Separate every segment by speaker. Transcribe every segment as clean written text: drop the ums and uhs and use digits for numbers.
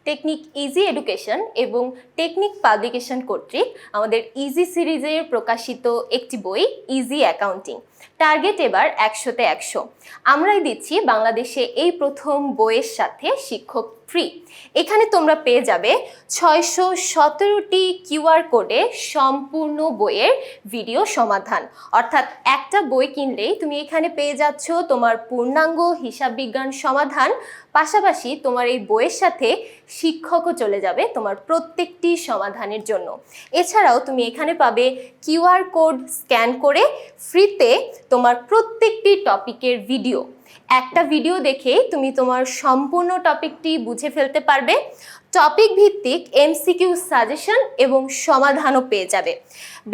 Speaker 1: Technique easy education এবং technique publication কর্তৃক আমাদের ইজি সিরিজের প্রকাশিত একটি বই ইজি অ্যাকাউন্টিং। টার্গেট এবার 100-তে 100। আমরাই দিচ্ছি বাংলাদেশে এই প্রথম বইয়ের সাথে শিক্ষক ফ্রি। এখানে তোমরা পেয়ে যাবে 617টি কিউআর কোডে সম্পূর্ণ বইয়ের ভিডিও সমাধান। অর্থাৎ একটা বই কিনলেই তুমি এখানে পেয়ে যাচ্ছ তোমার পূর্ণাঙ্গ হিসাব বিজ্ঞান সমাধান, পাশাপাশি তোমার এই বইয়ের সাথে শিক্ষকও চলে যাবে তোমার প্রত্যেকটি সমাধানের জন্য। এছাড়াও তুমি এখানে পাবে কিউআর কোড স্ক্যান করে ফ্রিতে তোমার প্রত্যেকটি টপিকের ভিডিও। একটা ভিডিও দেখে তুমি তোমার সম্পূর্ণ টপিকটি বুঝে ফেলতে পারবে। টপিক ভিত্তিক এমসিকিউ সাজেশন এবং সমাধানও পেয়ে যাবে।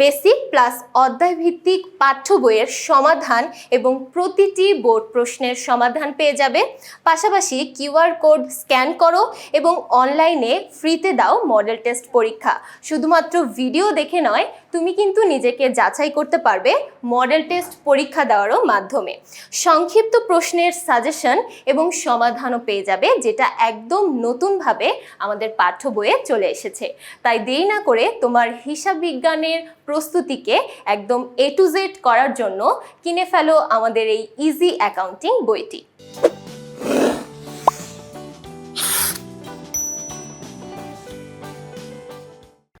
Speaker 1: বেসিক প্লাস অধ্যায় ভিত্তিক পাঠ্য বইয়ের সমাধান এবং প্রতিটি বোর্ড প্রশ্নের সমাধান পেয়ে যাবে। পাশাপাশি কিউআর কোড স্ক্যান করো এবং অনলাইনে ফ্রিতে দাও মডেল টেস্ট পরীক্ষা। শুধুমাত্র ভিডিও দেখে নয়, তুমি কিন্তু নিজেকে যাচাই করতে পারবে মডেল টেস্ট পরীক্ষা দেওয়ারও মাধ্যমে। সংক্ষিপ্ত প্রশ্নের সাজেশন এবং সমাধানও পেয়ে যাবে, যেটা একদম নতুনভাবে আমাদের পাঠ্য বইয়ে চলে এসেছে। তাই দেরি না করে তোমার হিসাব বিজ্ঞানের প্রস্তুতিকে একদম A to Z করার জন্য কিনে ফেলো আমাদের এই ইজি অ্যাকাউন্টিং বইটি।